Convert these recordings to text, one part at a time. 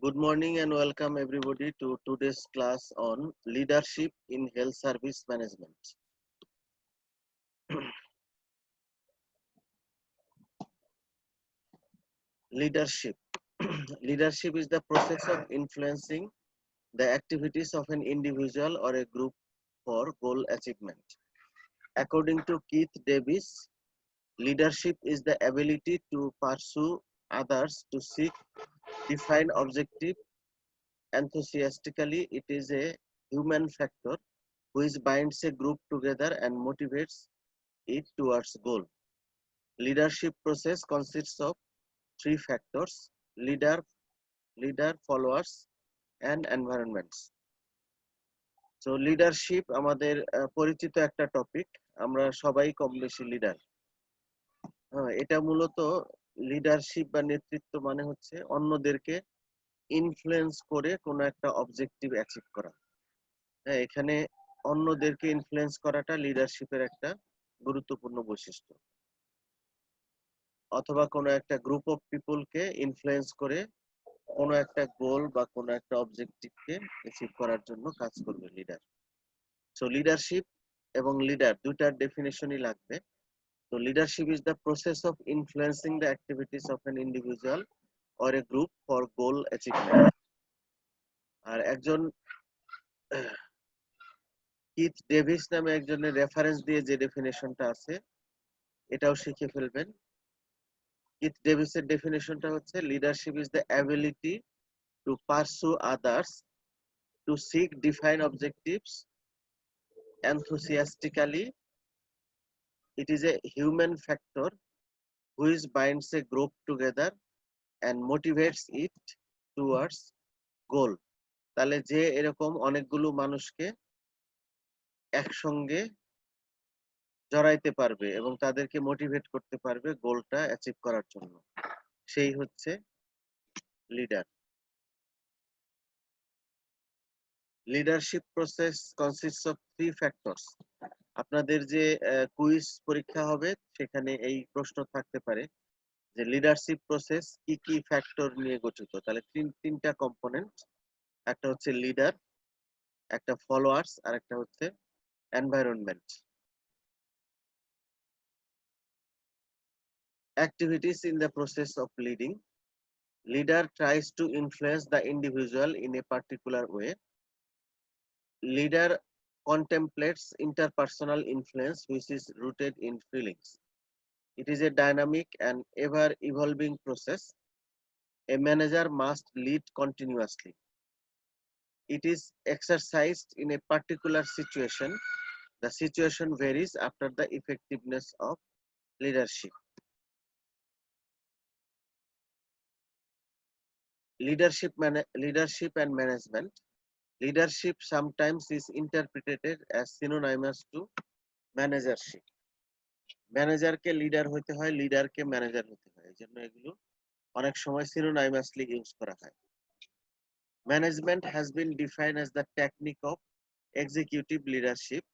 Good morning and welcome everybody to today's class on leadership in health service management. Leadership. Leadership is the process of influencing the activities of an individual or a group for goal achievement. According to Keith Davis, leadership is the ability to pursue others to seek defined objective enthusiastically. It is a human factor which binds a group together and motivates it towards goal. Leadership process consists of three factors: leader, followers, and environments. So leadership আমাদের পরিচিত একটা topic. আমরা সবাই কম বেশি leader. এটা মূলত leadership বা নেতৃত্ব মানে হচ্ছে অন্যদেরকে ইনফ্লুয়েন্স করে কোনো একটা অবজেক্টিভ অ্যাচিভ করা। এখানে অন্যদেরকে ইনফ্লুয়েন্স করাটা লিডারশিপের একটা গুরুত্বপূর্ণ বৈশিষ্ট্য। অথবা কোনো একটা গ্রুপ অফ পিপলকে ইনফ্লুয়েন্স করে কোনো একটা গোল বা কোনো একটা অবজেক্টিভকে অ্যাচিভ করার জন্য কাজ করবে লিডার। সো লিডারশিপ এবং লিডার দুইটার ডেফিনেশনই লাগবে। তো leadership is the process of influencing the activities of an individual or a group for goal achievement. আর একজন কিথ ডেভিস নামে একজনের রেফারেন্স দিয়ে যে ডেফিনেশনটা আছে এটাও শিখে ফেলবেন। কিথ ডেভিসের ডেফিনেশনটা হচ্ছে leadership is the ability to pursue others, to seek defined objectives enthusiastically. It is a human factor which binds a group together and motivates it towards goal. তাহলে যে এরকম অনেকগুলো মানুষকে একসঙ্গে জড়াইতে পারবে এবং তাদেরকে মোটিভেট করতে পারবে গোলটা অ্যাচিভ করার জন্য, সেই হচ্ছে leader. Leadership process consists of three factors. আপনাদের যে কুইজ পরীক্ষা হবে সেখানে এই প্রশ্ন থাকতে পারে যে লিডারশিপ প্রসেস কি কি ফ্যাক্টর নিয়ে গঠিত। তাহলে তিনটা কম্পোনেন্ট, একটা হচ্ছে লিডার, একটা ফলোয়ার্স, আর একটা হচ্ছে environment. Activities in the process of leading. Leader tries to influence the individual in a particular way. Leader contemplates interpersonal influence which is rooted in feelings. It is a dynamic and ever-evolving process. A manager must lead continuously. It is exercised in a particular situation. The situation varies after the effectiveness of leadership. Leadership and management. Leadership sometimes is interpreted as synonymous to managership. ম্যানেজারকে leader হতে হয়, লিডারকে manager হতে হয়, এই জন্য এগুলো অনেক সময় সিনোনাইমাসলি ইউজ করা হয়। Management has been defined as the technique of executive leadership.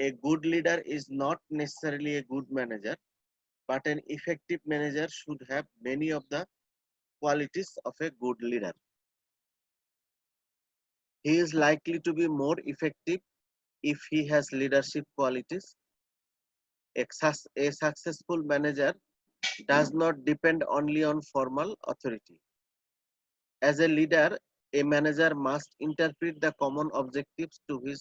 A good leader is not necessarily a good manager, but an effective manager should have many of the qualities of a good leader. He is likely to be more effective if he has leadership qualities. A successful manager does not depend only on formal authority. As a leader, a manager must interpret the common objectives to his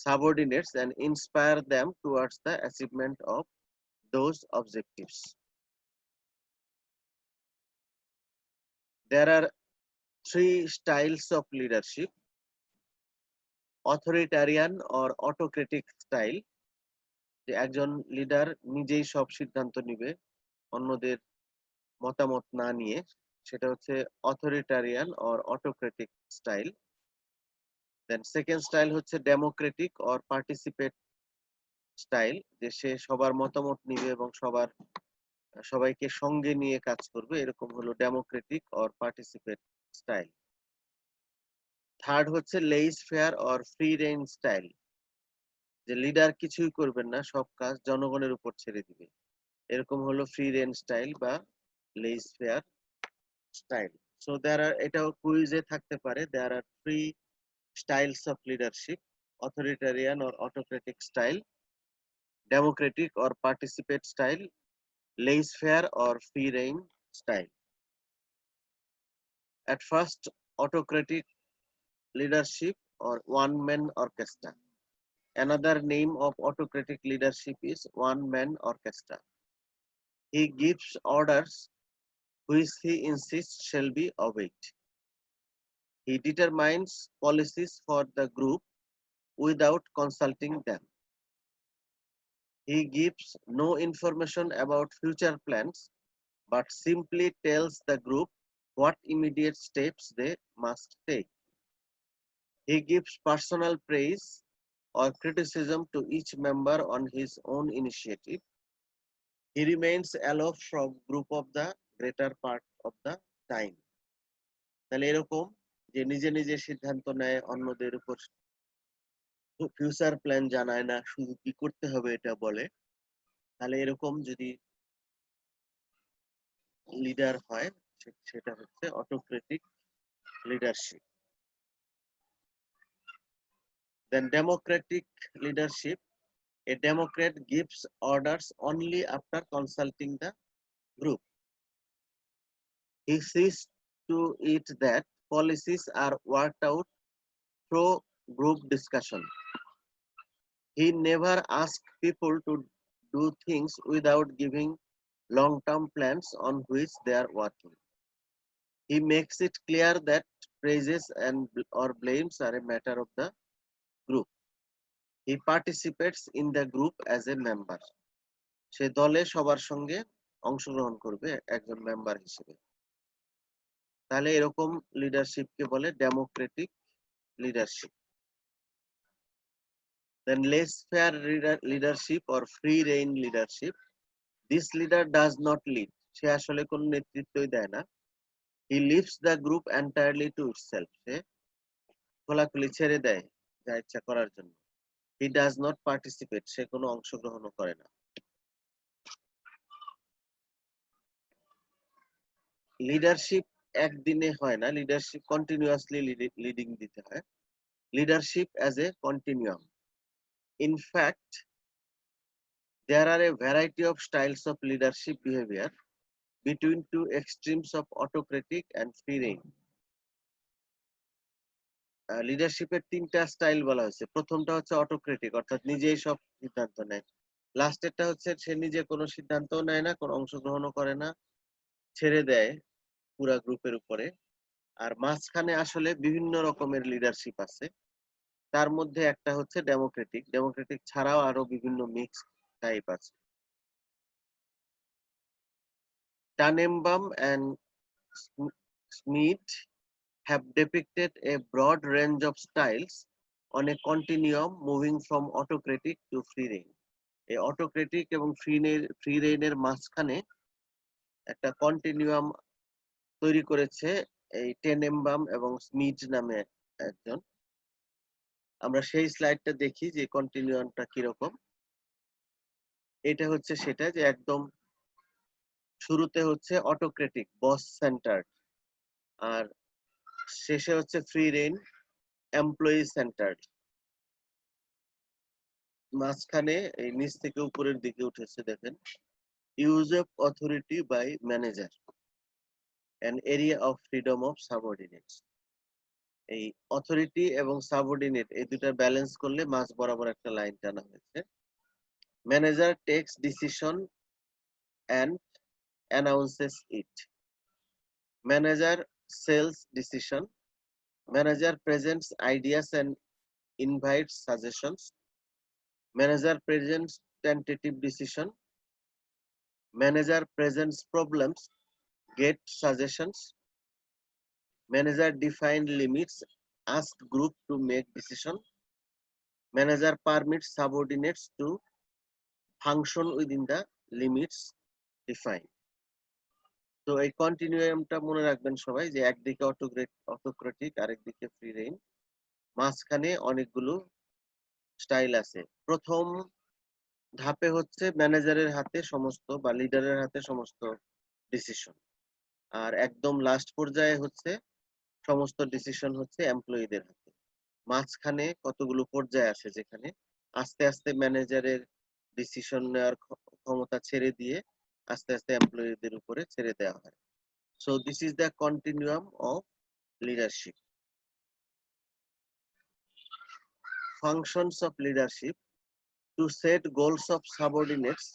subordinates and inspire them towards the achievement of those objectives. There are three styles of leadership: authoritarian or autocratic style, যে একজন leader নিজেই সব সিদ্ধান্ত নিবে অন্যদের মতামত না নিয়ে, সেটা হচ্ছে authoritarian or autocratic style. Then second style হচ্ছে ডেমোক্রেটিক অর পার্টিসিপেট স্টাইল, যে সে সবার মতামত নিবে এবং সবাইকে সঙ্গে নিয়ে কাজ করবে, এরকম হলো democratic or participate style. Third হচ্ছে laissez faire or free rein style, যে লিডার কিছুই করবেন না, সব কাজ জনগণের উপর ছেড়ে দিবে, এরকম হলো ফ্রি রেইন স্টাইল বা Lay's fair style. So there are এটাও কুইজে থাকতে পারে, there are three styles of leadership: authoritarian or autocratic style, democratic or participate style, laissez-faire or free reign style. At first, autocratic leadership or one man orchestra. Another name of autocratic leadership is one man orchestra. He gives orders which he insists shall be obeyed. He determines policies for the group without consulting them. He gives no information about future plans but simply tells the group what immediate steps they must take. He gives personal praise or criticism to each member on his own initiative. He remains aloof from group of the greater part of the time. তাহলে এরকম যে নিজে নিজে সিদ্ধান্ত নেয়, অন্যদের উপর future plan জানায় না, শুধু কি করতে হবে এটা বলে, তাহলে এরকম যদি লিডার হয় সেটা হচ্ছে autocratic leadership. Then democratic leadership: a democrat gives orders only after consulting the group. He sees to it that policies are worked out through group discussion. He never asks people to do things without giving long-term plans on which they are working. He makes it clear that praises and or blames are a matter of the group. He participates in the group as a member. সে দলে সবার সঙ্গে অংশগ্রহণ করবে একজন member হিসেবে। তাহলে এরকম লিডারশিপকে বলে Democratic leadership. Then laissez-faire leadership or free reign leadership: this leader does not lead. সে আসলে কোনো নেতৃত্বই দেয় না। He leaves the group entirely to itself. সে খোলাখুলি ছেড়ে দেয় যা ইচ্ছা করার জন্য। He does not participate. সে কোনো অংশগ্রহণও করে না। লিডারশিপ একদিনে হয় না, লিডারশিপ কন্টিনিউয়াসলি লিডিং দিতে হয়। Leadership as a continuum. In fact, there are a variety of styles of leadership behavior between two extremes of autocratic and free reign. লিডারশিপের তিনটা style বলা হয়েছে। প্রথমটা হচ্ছে অটোক্রেটিক, অর্থাৎ নিজেই সব সিদ্ধান্ত নেয়। লাস্টেরটা হচ্ছে সে নিজে কোনো সিদ্ধান্তও নেয় না, কোনো অংশগ্রহণও করে না, ছেড়ে দেয় পুরা গ্রুপের উপরে। আর মাঝখানে আসলে বিভিন্ন রকমের লিডারশিপ আছে, তার মধ্যে একটা হচ্ছে ডেমোক্রেটিক। ডেমোক্রেটিক ছাড়াও আরো বিভিন্ন মিক্স টাইপ আছে। Tannenbaum and Smith have depicted a broad range of styles on a continuum moving from autocratic to free reign. এই অটোক্রেটিক এবং ফ্রি রেইনের মাঝখানে একটা কন্টিনিউয়াম তৈরি করেছে এই টেনেমবাম এবং স্মিথ নামে একজন। আমরা সেই স্লাইডটা দেখি যে কন্টিনিউয়ামটা কিরকম। এটা হচ্ছে সেটা যে একদম শুরুতে হচ্ছে অটোক্রেটিক বস সেন্টার্ড, আর শেষে হচ্ছে ফ্রি রেইন এমপ্লয়ি সেন্টার্ড। মাঝখানে এই নিচ থেকে উপরের দিকে উঠেছে দেখেন, use of authority by manager, an area of freedom of subordinates. এই অথরিটি এবং সাবঅর্ডিনেট এই দুটা ব্যালেন্স করলে মাঝ বরাবর একটা লাইন টানা হয়েছে। Manager tax decision and announces it. Manager sells decision. Manager presents ideas and invites suggestions. Manager presents tentative decision. Manager presents problems, get suggestions. Manager define limits, ask group to make decision. Manager permits subordinates to function within the limits defined. তো এই কন্টিনিউয়ামটা মনে রাখবেন সবাই যে একদিকে autocratic, আরেকদিকে free rain, মাঝখানে অনেকগুলো স্টাইল আছে। প্রথম ধাপে হচ্ছে ম্যানেজারের হাতে সমস্ত বা লিডারের হাতে সমস্ত ডিসিশন, আর একদম লাস্ট পর্যায়ে হচ্ছে সমস্ত ডিসিশন হচ্ছে এমপ্লয়ীদের হাতে। মাঝখানে কতগুলো পর্যায় আছে যেখানে আস্তে আস্তে ম্যানেজারের ডিসিশন নেওয়ার ক্ষমতা ছেড়ে দিয়ে আস্তে আস্তে এমপ্লয়ীদের উপরে ছেড়ে দেওয়া হয়। So this is the continuum of leadership. Functions of leadership: to set goals of subordinates.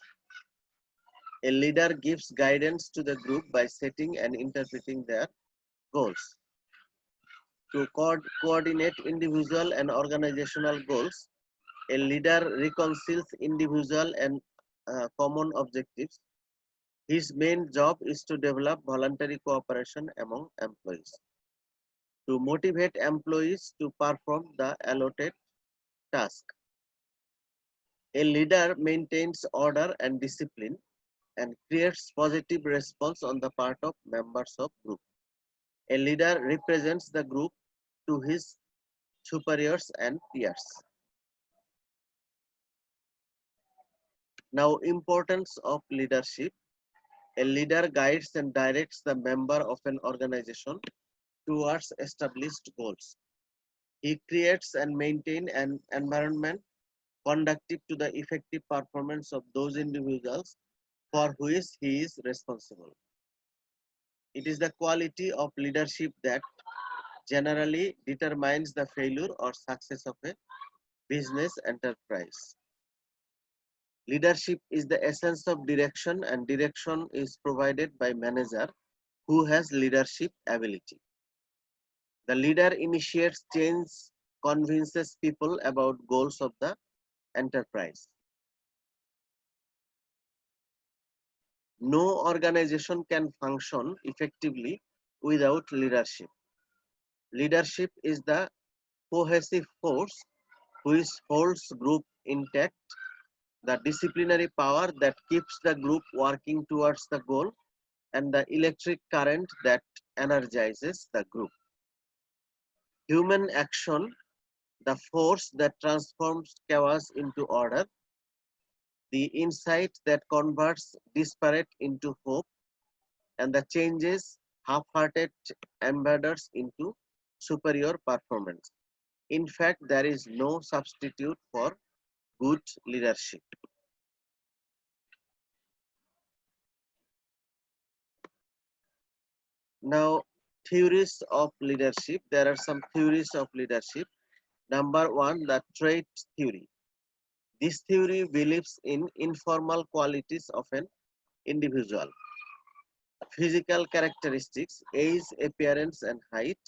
A leader gives guidance to the group by setting and interpreting their goals. To coordinate individual and organizational goals, a leader reconciles individual and common objectives. His main job is to develop voluntary cooperation among employees. To motivate employees to perform the allotted task. A leader maintains order and discipline and creates positive response on the part of members of group. A leader represents the group to his superiors and peers. Now, importance of leadership. A leader guides and directs the member of an organization towards established goals. He creates and maintains an environment conducive to the effective performance of those individuals for which he is responsible. It is the quality of leadership that generally determines the failure or success of a business enterprise. Leadership is the essence of direction, and direction is provided by manager who has leadership ability. The leader initiates change, convinces people about goals of the enterprise. No organization can function effectively without leadership. Leadership is the cohesive force which holds group intact, the disciplinary power that keeps the group working towards the goal, and the electric current that energizes the group. Human action, the force that transforms chaos into order, the insight that converts disparate into hope, and the changes half-hearted ambassadors into superior performance. In fact, there is no substitute for good leadership. Now, theories of leadership. There are some theories of leadership. Number one, the trait theory. This theory believes in informal qualities of an individual. Physical characteristics, age, appearance, and height.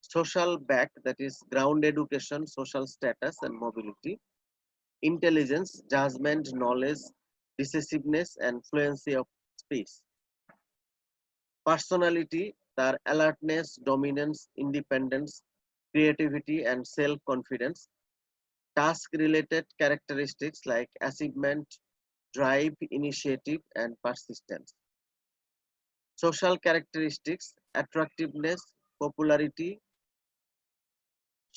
Social back, that is ground education, social status, and mobility. Intelligence, judgment, knowledge, decisiveness, and fluency of speech. Personality, তার alertness, dominance, independence, creativity, and self-confidence. Task-related characteristics like achievement, drive, initiative, and persistence. Social characteristics, attractiveness, popularity,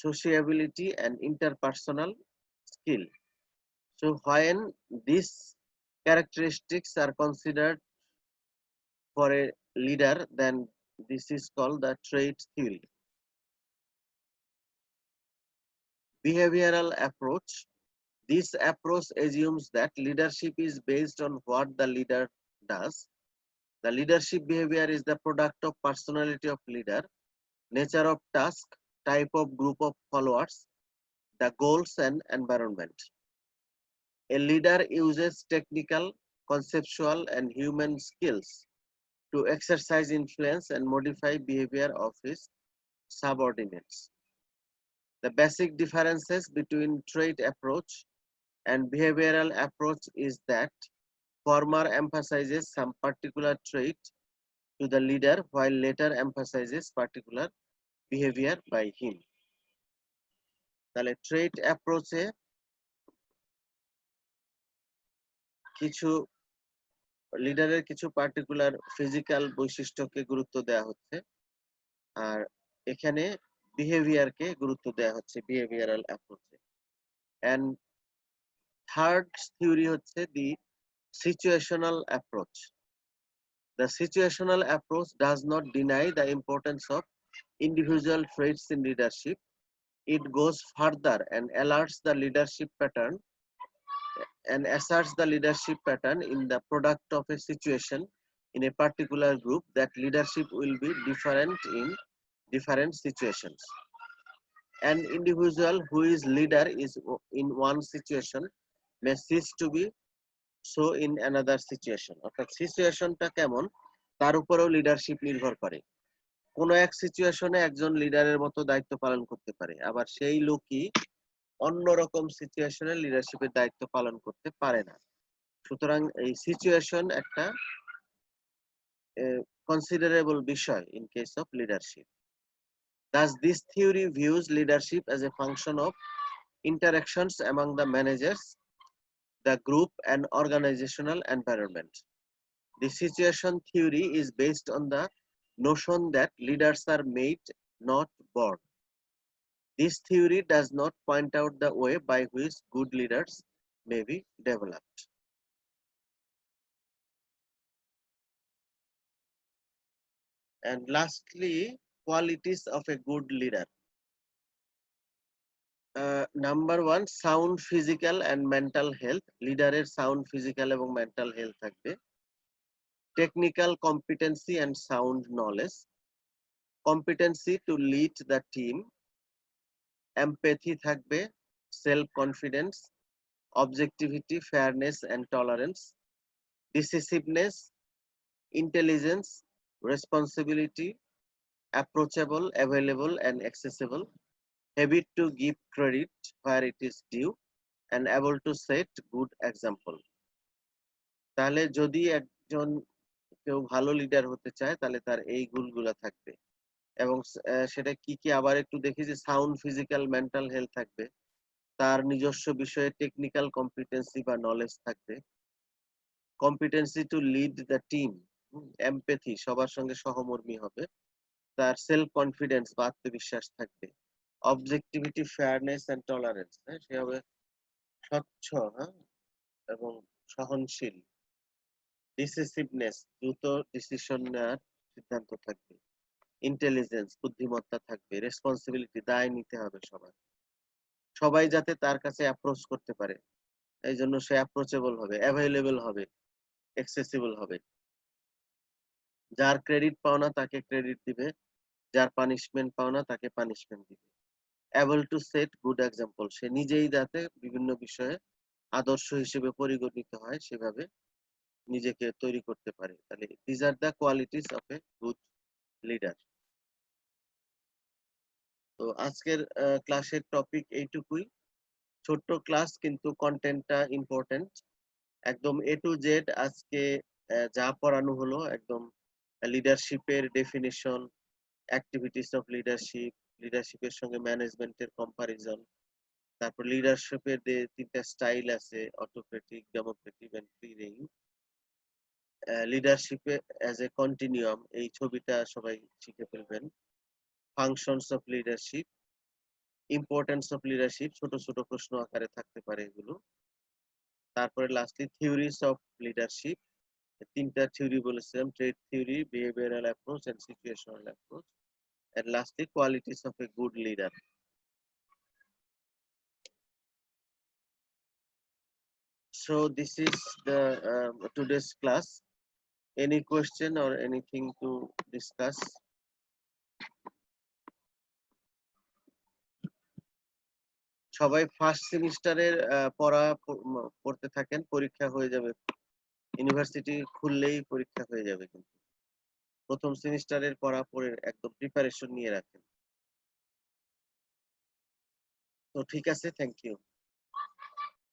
sociability, and interpersonal skill. So when these characteristics are considered for a leader, then this is called the trait theory. Behavioral approach. This approach assumes that leadership is based on what the leader does. The leadership behavior is the product of personality of leader, nature of task, type of group of followers, the goals, and environment. A leader uses technical, conceptual, and human skills to exercise influence and modify behavior of his subordinates. The basic differences between trait approach and behavioral approach is that former emphasizes some particular trait to the leader while later emphasizes particular behavior by him. তাহলে trait approach-এ কিছু লিডারের কিছু particular physical বৈশিষ্ট্যকে গুরুত্ব দেওয়া হচ্ছে, আর এখানে বিহেভিয়ারকে গুরুত্ব দেওয়া হচ্ছে বিহেভিয়ারাল অ্যাপ্রোচে। এন্ড থার্ড থিওরি হচ্ছে the situational approach. The situational approach does not deny the importance of individual traits in leadership. It goes further and alerts the leadership pattern and asserts the leadership pattern in the product of a situation in a particular group that leadership will be different in different situations. An individual who is leader is in one situation may cease to be so in another situation. অর্থাৎ সিচুয়েশনটা কেমন তার উপরেও leadership নির্ভর করে। কোনো এক সিচুয়েশনে একজন লিডারের মতো দায়িত্ব পালন করতে পারে, আবার সেই লোকই অন্যরকম সিচুয়েশনে লিডারশিপের দায়িত্ব পালন করতে পারে না। সুতরাং এই সিচুয়েশন একটা কনসিডারেবল বিষয় in case of leadership. Thus, this theory views leadership as a function of interactions among the managers, the group, and organizational environment. The situation theory is based on the notion that leaders are made, not born. This theory does not point out the way by which good leaders may be developed. And lastly, qualities of a good leader. Number one, sound physical and mental health. Leader sound physical and mental health থাকবে। Technical competency and sound knowledge. Competency to lead the team. Empathy থাকবে, self confidence, objectivity, fairness and tolerance, decisiveness, intelligence, responsibility, approachable, available and accessible, habit to give credit where it is due, and able to set good example. তাহলে যদি একজন কেউ ভালো leader হতে চায় তাহলে তার এই গুণগুলো থাকবে। এবং সেটা কি কি আবার একটু দেখি যে সাউন্ড ফিজিক্যাল মেন্টাল হেলথ থাকবে, তার নিজস্ব বিষয়ে টেকনিক্যাল কম্পিটেন্সি বা নলেজ থাকবে, competency to lead the team, empathy সবার সঙ্গে সহমর্মী হবে, তার সেলফ কনফিডেন্স বা আত্মবিশ্বাস থাকবে, অবজেক্টিভিটি, ফেয়ারনেস এন্ড টলারেন্স, সে হবে স্বচ্ছ এবং সহনশীল, ডিসিসিভনেস দ্রুত ডিসিশন নেওয়ার সিদ্ধান্ত থাকবে, ইন্টেলিজেন্স বুদ্ধিমত্তা থাকবে, রেসপন্সিবিলিটি দায় নিতে হবে সবার, সবাই যাতে তার কাছে অ্যাপ্রোচ করতে পারে এই জন্য সে অ্যাপ্রোচেবল হবে, অ্যাভেলেবল হবে, অ্যাক্সেসিবল হবে, যার ক্রেডিট পাওনা তাকে ক্রেডিট দিবে, যার পানিশমেন্ট পাওনা তাকে পানিশমেন্ট দিবে, able to set good example, সে নিজেই যাতে বিভিন্ন বিষয়ে আদর্শ হিসেবে পরিগণিত হয় সেভাবে নিজেকে তৈরি করতে পারে। তাহলে this are the qualities of a good leader. তো আজকের ক্লাসের টপিক এইটুকুই, ছোট্ট ক্লাস কিন্তু কন্টেন্টটা ইম্পর্টেন্ট। একদম এ টু জেড আজকে যা পড়ানো হলো একদম লিডারশিপের ডেফিনিশন, অ্যাক্টিভিটিস অফ লিডারশিপ, লিডারশিপের সঙ্গে ম্যানেজমেন্টের কম্পারিজন, তারপর লিডারশিপের যে তিনটা স্টাইল আছে, autocratic, democratic and free rein, লিডারশিপে অ্যাজ এ কন্টিনিউয়াম, এই ছবিটা সবাই শিখে ফেলবেন, functions of leadership, importance of leadership, ছোট ছোট প্রশ্ন আকারে থাকতে পারে এগুলো, তারপরে লাস্টলি থিওরিজ অফ লিডারশিপ, তিনটা থিওরি বলেছিলাম, trait theory, behavioural approach and situational approach, and lastly qualities of a good leader. So this is the today's class. Any question or anything to discuss? সবাই first সেমিস্টারের পড়া পড়তে থাকেন, পরীক্ষা হয়ে যাবে, ইউনিভার্সিটি খুললেই পরীক্ষা হয়ে যাবে, কিন্তু প্রথম সেমিস্টারের পড়া পড়ে একদম প্রিপারেশন নিয়ে রাখেন। তো ঠিক আছে, থ্যাংক ইউ।